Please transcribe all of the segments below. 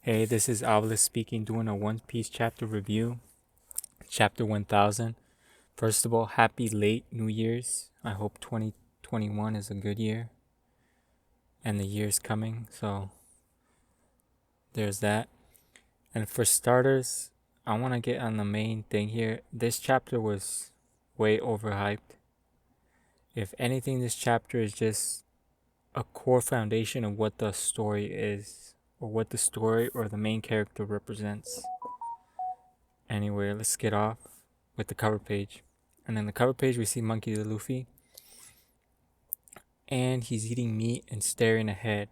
Hey, this is Avalis speaking, doing a One Piece chapter review, chapter 1000. First of all, happy late New Year's. I hope 2021 is a good year and the year's coming, so there's that. And for starters, I want to get on the main thing here. This chapter was way overhyped. If anything, this chapter is just a core foundation of what the story is, or what the story or the main character represents. Anyway, let's get off with the cover page. And then the cover page, we see Monkey D. Luffy, and he's eating meat and staring ahead.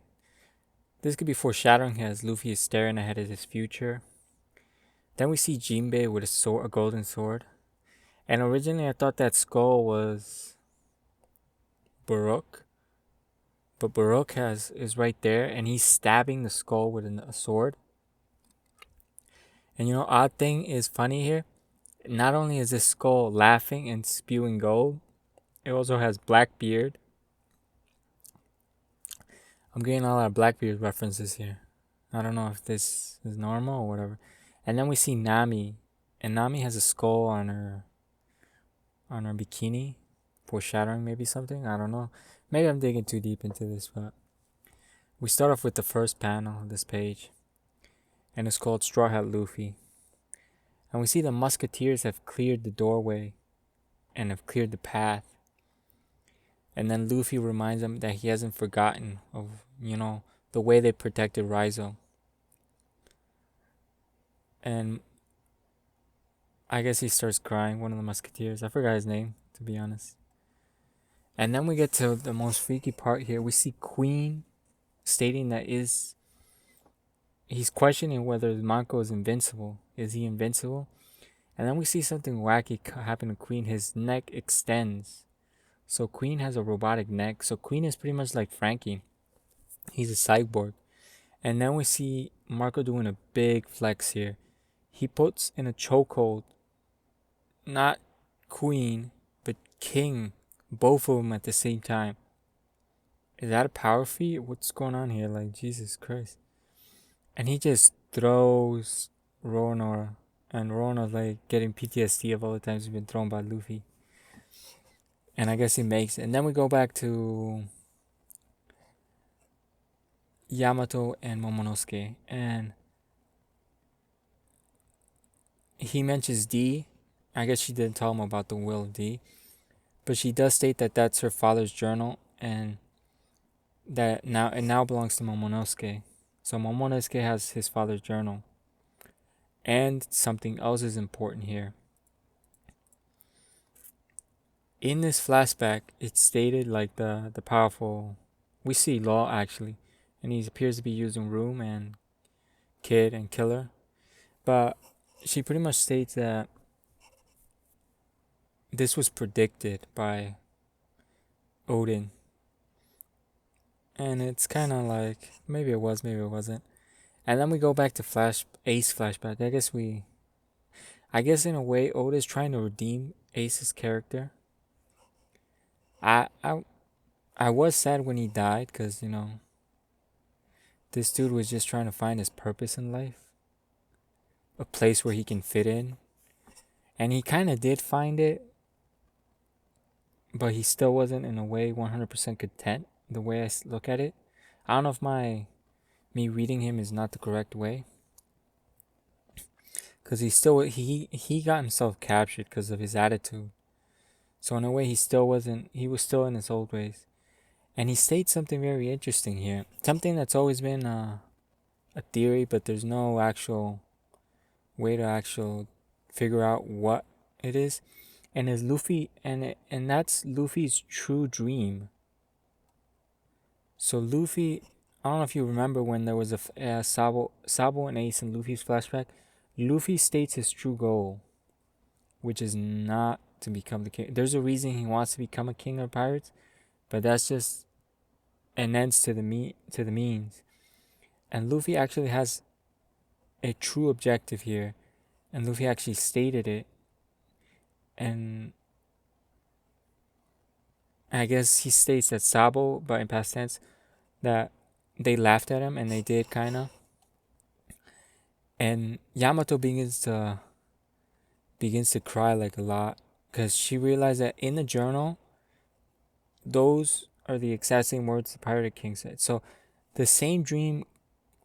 This could be foreshadowing as Luffy is staring ahead at his future. Then we see Jinbei with a golden sword. And originally I thought that skull was Baroque, but Baroque is right there, and he's stabbing the skull with a sword. And odd thing is funny here. Not only is this skull laughing and spewing gold, it also has Blackbeard. I'm getting a lot of Blackbeard references here. I don't know if this is normal or whatever. And then we see Nami, and Nami has a skull on her bikini, foreshadowing maybe something. I don't know. Maybe I'm digging too deep into this, but we start off with the first panel of this page, and it's called Straw Hat Luffy. And we see the musketeers have cleared the doorway and have cleared the path. And then Luffy reminds them that he hasn't forgotten of, the way they protected Raizo. And I guess he starts crying, one of the musketeers. I forgot his name, to be honest. And then we get to the most freaky part here. We see Queen stating that he's questioning whether Mako is invincible. Is he invincible? And then we see something wacky happen to Queen. His neck extends. So Queen has a robotic neck. So Queen is pretty much like Frankie. He's a cyborg. And then we see Marco doing a big flex here. He puts in a chokehold not Queen, but King, both of them at the same time. Is that a power feat? What's going on here? Like, Jesus Christ. And he just throws Roronoa, and Roronoa's like getting PTSD of all the times he's been thrown by Luffy. And I guess he makes it. And then we go back to Yamato and Momonosuke, and he mentions D. I guess she didn't tell him about the will of D, but she does state that that's her father's journal, and that now it now belongs to Momonosuke. So Momonosuke has his father's journal. And something else is important here. In this flashback, it's stated like the powerful. We see Law actually, and he appears to be using Room and Kid and Killer, but she pretty much states that this was predicted by Odin. And it's kind of like maybe it was, maybe it wasn't. And then we go back to Ace flashback. I guess in a way, Oda is trying to redeem Ace's character. I I I was sad when he died because this dude was just trying to find his purpose in life, a place where he can fit in, and he kind of did find it, but he still wasn't in a way 100% content. The way I look at it, I don't know if me reading him is not the correct way, because he got himself captured because of his attitude. So in a way, he was still in his old ways. And he states something very interesting here. Something that's always been a theory, but there's no actual way to figure out what it is. And is Luffy, and that's Luffy's true dream. So Luffy, I don't know if you remember when there was a Sabo and Ace in Luffy's flashback. Luffy states his true goal, which is not to become the king. There's a reason he wants to become a king of pirates, but that's just an ends to the means. And Luffy actually has a true objective here, and Luffy actually stated it. And I guess he states that Sabo, but in past tense, that they laughed at him, and they did kind of. And Yamato begins to cry like a lot because she realized that in the journal, those are the exact same words the Pirate King said. So the same dream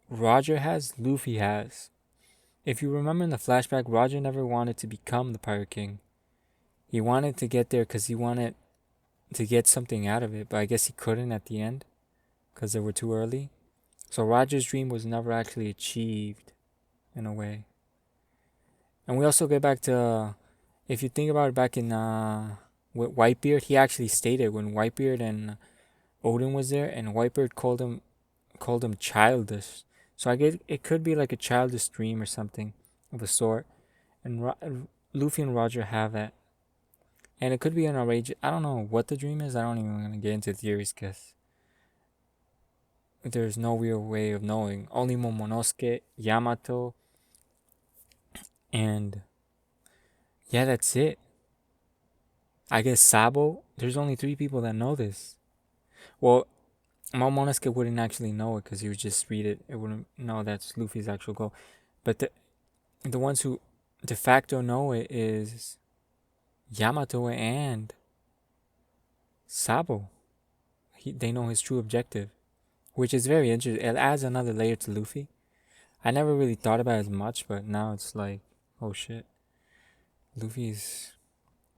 Roger has, Luffy has. If you remember in the flashback, Roger never wanted to become the Pirate King. He wanted to get there because he wanted to get something out of it, but I guess he couldn't at the end because they were too early. So Roger's dream was never actually achieved in a way. And we also get back to, if you think about it, back in with Whitebeard, he actually stated when Whitebeard and Odin was there, and Whitebeard called him childish. So I get it could be like a childish dream or something of a sort, and Luffy and Roger have that, and it could be an outrageous. I don't know what the dream is. I don't even want to get into theories because there's no real way of knowing. Only Momonosuke, Yamato, and yeah, that's it. I guess Sabo. There's only 3 people that know this. Well, Momonosuke wouldn't actually know it because he would just read it. It wouldn't know that's Luffy's actual goal. But the ones who de facto know it is Yamato and Sabo. They know his true objective, which is very interesting. It adds another layer to Luffy. I never really thought about it as much, but now it's like, oh shit,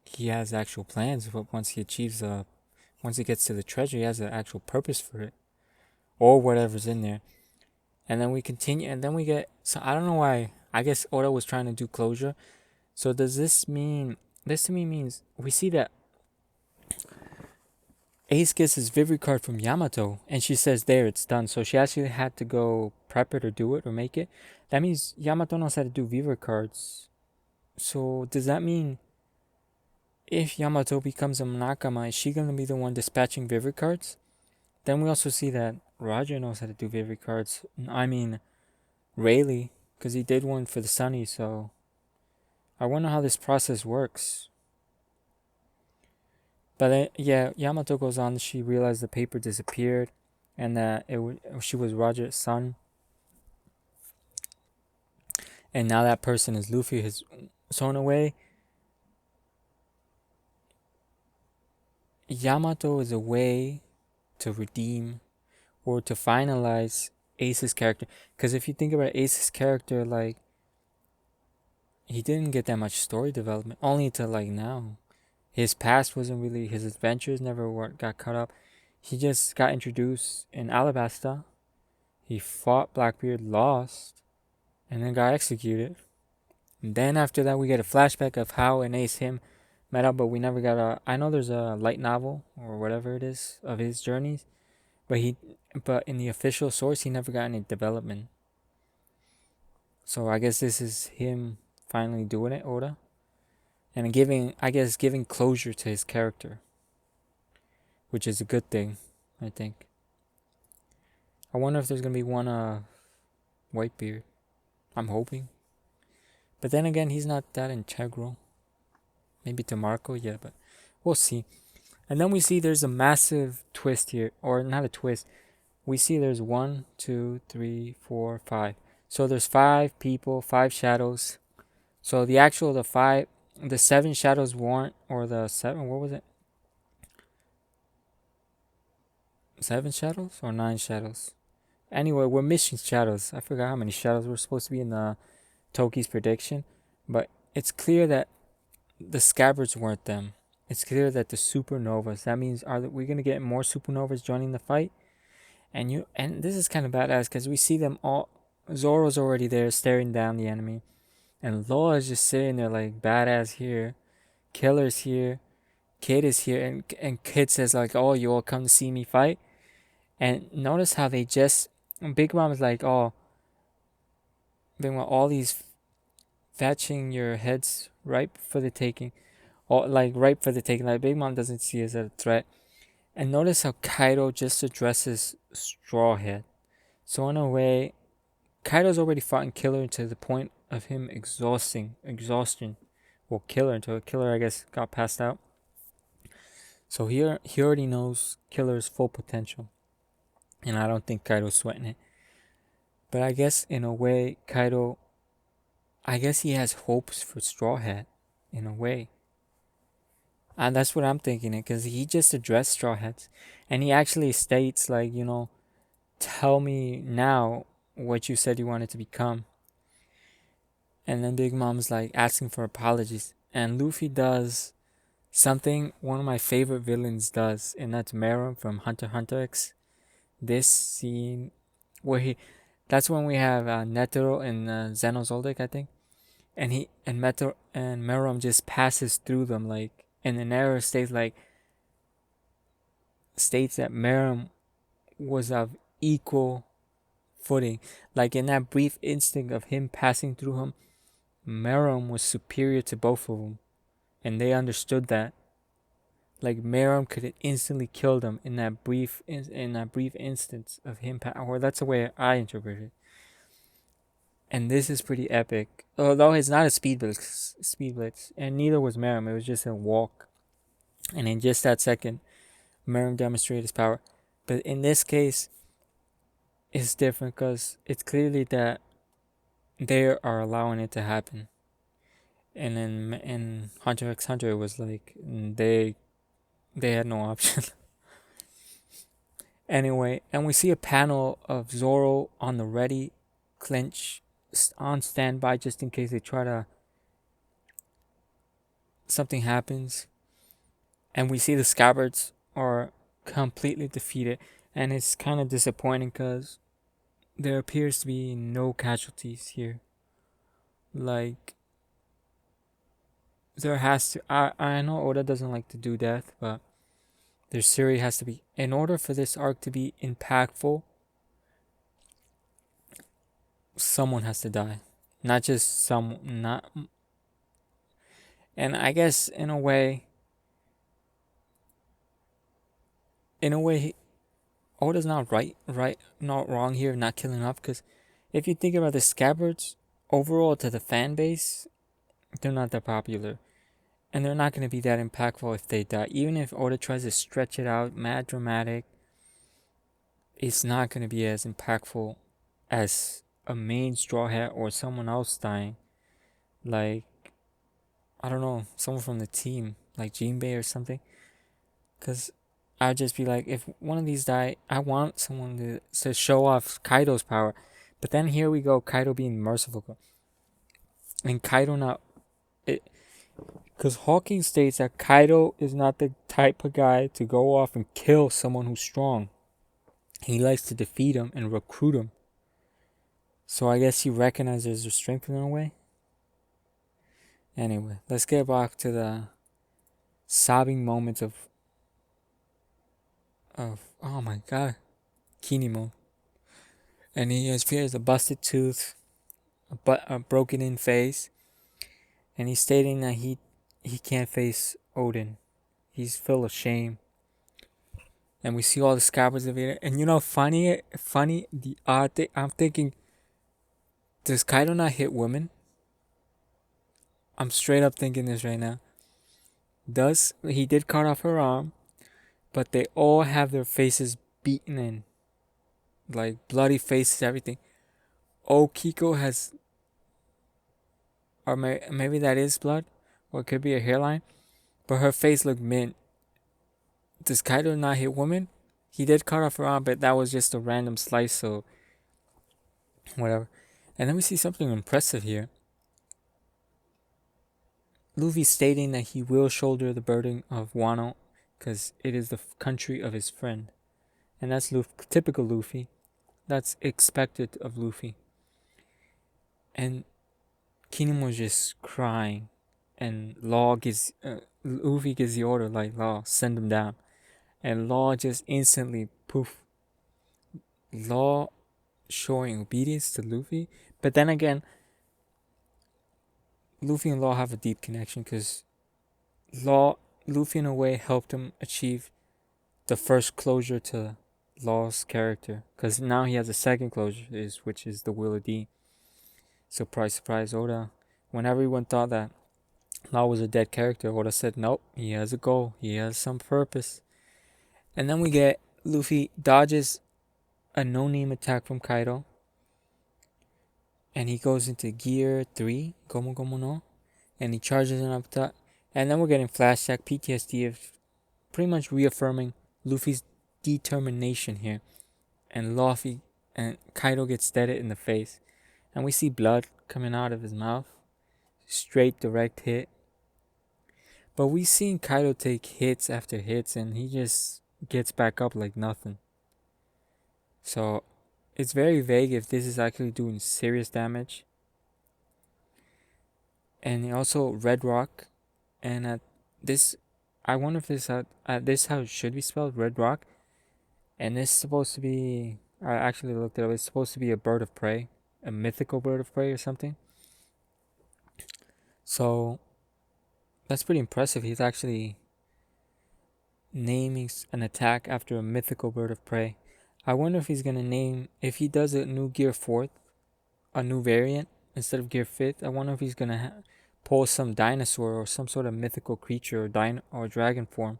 he has actual plans. But once he gets to the treasure, he has an actual purpose for it, or whatever's in there. And then we continue, and then we get. So I don't know why. I guess Oda was trying to do closure. So does this mean? This to me means we see that Ace gets his Vivre card from Yamato, and she says, "There, it's done." So she actually had to go prep it or do it or make it. That means Yamato knows how to do Vivre cards. So does that mean if Yamato becomes a Nakama, is she gonna be the one dispatching Vivre cards? Then we also see that Roger knows how to do Vivre cards. I mean, Rayleigh, because he did one for the Sunny. So I wonder how this process works. But then, yeah, Yamato goes on. She realized the paper disappeared, and that she was Roger's son, and now that person is Luffy. So in a way, Yamato is a way to redeem or to finalize Ace's character. Because if you think about Ace's character, like, he didn't get that much story development, only until like now. His past wasn't really, his adventures never got cut up. He just got introduced in Alabasta. He fought Blackbeard, lost, and then got executed. And then after that, we get a flashback of how and Ace him met up, but we never got a. I know there's a light novel or whatever it is of his journeys, but in the official source, he never got any development. So I guess this is him finally doing it, Oda, and giving closure to his character, which is a good thing, I think. I wonder if there's gonna be one Whitebeard. I'm hoping. But then again, he's not that integral. Maybe to Marco, yeah, but we'll see. And then we see there's a massive twist here, or not a twist. We see there's 1, 2, 3, 4, 5. So there's 5 people, 5 shadows. So the 7 shadows weren't, or the 7, what was it? 7 shadows or 9 shadows? Anyway, we're missing shadows. I forgot how many shadows were supposed to be in the Toki's prediction, but it's clear that the scabbards weren't them. It's clear that the supernovas. That means are we gonna get more supernovas joining the fight? And this is kind of badass because we see them all. Zoro's already there staring down the enemy, and Law is just sitting there like badass here. Killer's here, Kid is here, and Kid says like, "Oh, you all come to see me fight." And notice how they just Big Mom is like, "Oh, Big Mom, all these fetching your heads ripe for the taking." Or like ripe for the taking. Like Big Mom doesn't see us as a threat. And notice how Kaido just addresses Straw Hat. So in a way, Kaido's already fought Killer to the point of him exhaustion. Well, Killer I guess got passed out. So here he already knows Killer's full potential. And I don't think Kaido's sweating it. But I guess in a way, Kaido I guess he has hopes for Straw Hat, in a way. And that's what I'm thinking, because he just addressed Straw Hats. And he actually states, like, tell me now what you said you wanted to become. And then Big Mom's like asking for apologies. And Luffy does something one of my favorite villains does, and that's Meruem from Hunter x Hunter X. This scene where that's when we have Netero and Xenozoldyck, I think. And Meruem just passes through them, like, and the narrator states that Meruem was of equal footing. Like, in that brief instant of him passing through him, Meruem was superior to both of them, and they understood that. Like, Meruem could have instantly killed him in that brief instance of him. Or that's the way I interpret it. And this is pretty epic. Although it's not a speed blitz, and neither was Meruem. It was just a walk, and in just that second, Meruem demonstrated his power. But in this case, it's different because it's clearly that they are allowing it to happen. And in Hunter x Hunter, it was like they had no option. Anyway, and we see a panel of Zoro on the ready, clinch, on standby just in case they try to. Something happens. And we see the Scabbards are completely defeated. And it's kind of disappointing because there appears to be no casualties here. Like, there has to. I know Oda doesn't like to do death, but there seriously has to be. In order for this arc to be impactful, someone has to die. Not just some. Not. And I guess in a way, Oda's not not wrong here, not killing off. Because if you think about the Scabbards, overall to the fan base, they're not that popular. And they're not going to be that impactful if they die. Even if Oda tries to stretch it out, mad dramatic, it's not going to be as impactful as a main Straw Hat or someone else dying. Like, I don't know, someone from the team, like Jinbei or something. Because I'd just be like, if one of these die, I want someone to show off Kaido's power. But then here we go, Kaido being merciful. And Kaido not. Because Hawking states that Kaido is not the type of guy to go off and kill someone who's strong. He likes to defeat him and recruit him. So I guess he recognizes their strength in a way. Anyway, let's get back to the sobbing moments of oh my god, Kinimo. And he has a busted tooth, a broken in face, and he's stating that he can't face Odin. He's full of shame. And we see all the Scabbards of it. And funny, the odd thing, I'm thinking, does Kaido not hit women? I'm straight up thinking this right now. He did cut off her arm, but they all have their faces beaten in. Like, bloody faces, everything. Oh, Kiko has, or maybe that is blood, or it could be a hairline, but her face looked mint. Does Kaido not hit women? He did cut off her arm, but that was just a random slice, so whatever. And then we see something impressive here. Luffy stating that he will shoulder the burden of Wano because it is the country of his friend. And that's typical Luffy. That's expected of Luffy. And Keenan was just crying. And Luffy gives the order, like, Law, send him down. And Law just instantly, poof. Law showing obedience to Luffy. But then again, Luffy and Law have a deep connection because Luffy in a way helped him achieve the first closure to Law's character, because now he has a second closure, which is the Will of D. Surprise, surprise, Oda. When everyone thought that Law was a dead character, Oda said, nope, he has a goal, he has some purpose. And then we get Luffy dodges a no-name attack from Kaido. and he goes into gear 3, Gomu Gomu no, and he charges him up top. And then we're getting flashback PTSD of pretty much reaffirming Luffy's determination here. And Luffy and Kaido gets deaded in the face. And we see blood coming out of his mouth. Straight direct hit. But we've seen Kaido take hits after hits and he just gets back up like nothing. So it's very vague if this is actually doing serious damage. And also Red Rock. And at this, I wonder if this how it should be spelled, Red Rock. And this is supposed to be, I actually looked it up, it's supposed to be a bird of prey, a mythical bird of prey or something. So that's pretty impressive. He's actually naming an attack after a mythical bird of prey. I wonder if he's going to name, if he does a new Gear 4th, a new variant instead of Gear 5th, I wonder if he's going to pull some dinosaur or some sort of mythical creature or dragon form.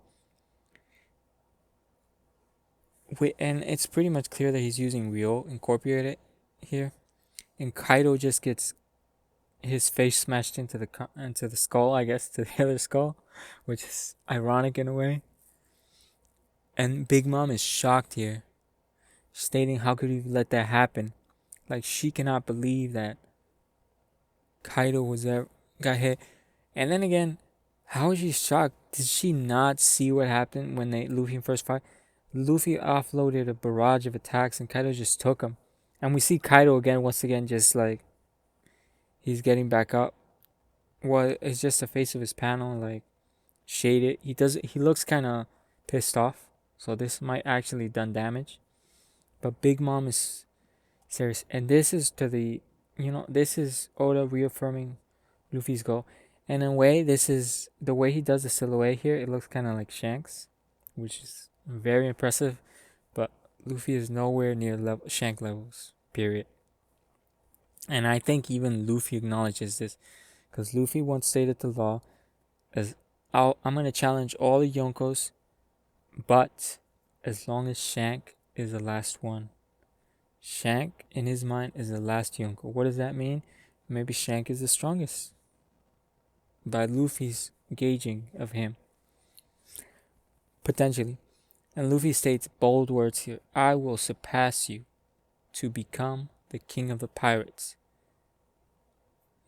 And it's pretty much clear that he's using Ryo incorporated here. And Kaido just gets his face smashed into the skull, I guess, to the other skull, which is ironic in a way. And Big Mom is shocked here, stating how could he let that happen? Like, she cannot believe that Kaido got hit. And then again, how is she shocked? Did she not see what happened when Luffy first fought? Luffy offloaded a barrage of attacks and Kaido just took him. And we see Kaido once again, just like, he's getting back up. Well, it's just the face of his panel, like, shaded. He looks kind of pissed off. So this might actually done damage. But Big Mom is serious. And this is this is Oda reaffirming Luffy's goal. And in a way, this is the way he does the silhouette here. It looks kind of like Shanks, which is very impressive. But Luffy is nowhere near Shank levels, period. And I think even Luffy acknowledges this. Because Luffy once stated to Law, as I'm going to challenge all the Yonkos, but as long as Shank is the last one. Shank, in his mind, is the last Yonko. What does that mean? Maybe Shank is the strongest. By Luffy's gauging of him. Potentially. And Luffy states bold words here. I will surpass you to become the king of the pirates.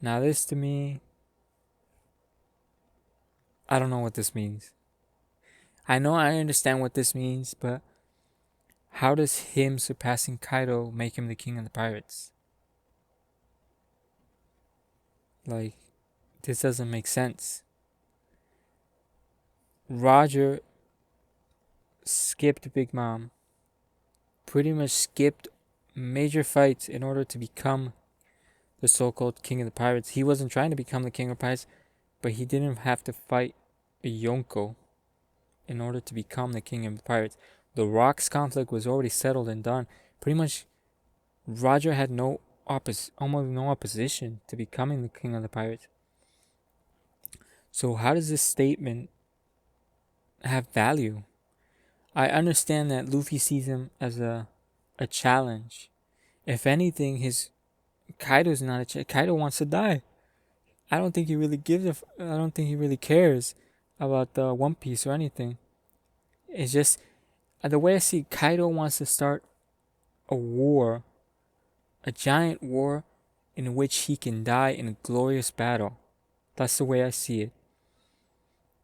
Now this to me, I don't know what this means. I know I understand what this means, but how does him surpassing Kaido make him the king of the pirates? Like, this doesn't make sense. Roger skipped Big Mom. Pretty much skipped major fights in order to become the so-called king of the pirates. He wasn't trying to become the king of pirates, but he didn't have to fight a Yonko in order to become the king of the pirates. The Rocks conflict was already settled and done. Pretty much, Roger had almost no opposition to becoming the king of the pirates. So how does this statement have value? I understand that Luffy sees him as a challenge. If anything, Kaido's not a challenge. Kaido wants to die. I don't think he really I don't think he really cares about the One Piece or anything. It's just the way I see it, Kaido wants to start a war, a giant war in which he can die in a glorious battle. That's the way I see it.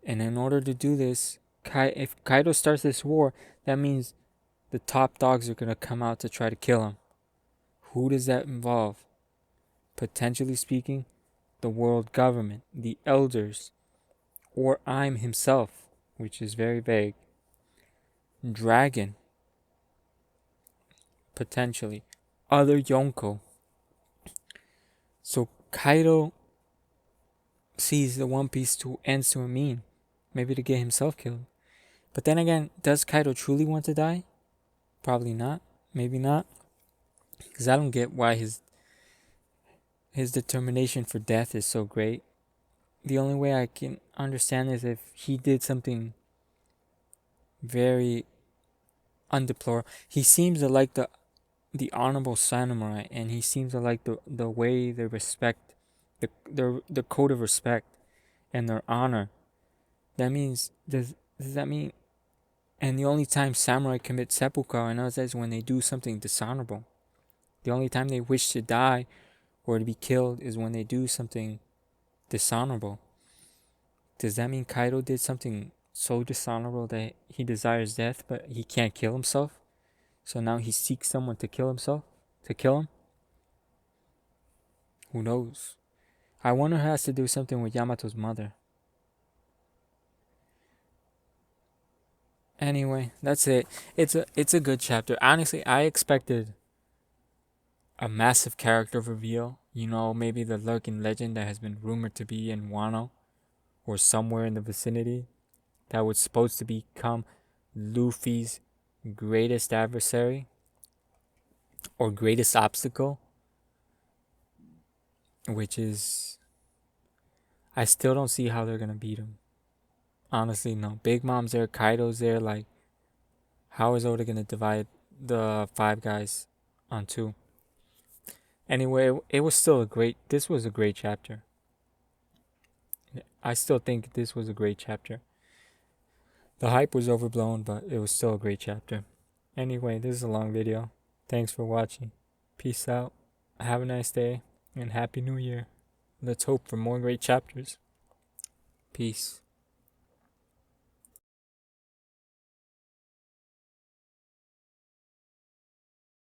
And in order to do this, if Kaido starts this war, that means the top dogs are going to come out to try to kill him. Who does that involve? Potentially speaking, the world government, the elders, or I'm himself, which is very vague. Dragon, potentially. Other Yonko. So Kaido sees the One Piece ends to a mean. Maybe to get himself killed. But then again, does Kaido truly want to die? Probably not. Maybe not. Because I don't get why his determination for death is so great. The only way I can understand is if he did something very undeplorable. He seems to like the the honorable samurai, and he seems to like the way they respect the code of respect and their honor. That means does that mean? And the only time samurai commit seppuku and others is when they do something dishonorable. The only time they wish to die or to be killed is when they do something dishonorable. Does that mean Kaido did something so dishonorable that he desires death, but he can't kill himself? So now he seeks someone to kill himself? To kill him? Who knows? I wonder if it has to do something with Yamato's mother. Anyway, that's it. It's a good chapter. Honestly, I expected a massive character reveal. You know, maybe the lurking legend that has been rumored to be in Wano or somewhere in the vicinity that was supposed to become Luffy's greatest adversary or greatest obstacle, which is I still don't see how they're gonna beat him. Honestly, no. Big Mom's there, Kaido's there. Like, how is Oda gonna divide the five guys on two? Anyway, it was still a great. This was a great chapter. I still think this was a great chapter. The hype was overblown, but it was still a great chapter. Anyway, this is a long video. Thanks for watching. Peace out. Have a nice day and Happy New Year. Let's hope for more great chapters. Peace.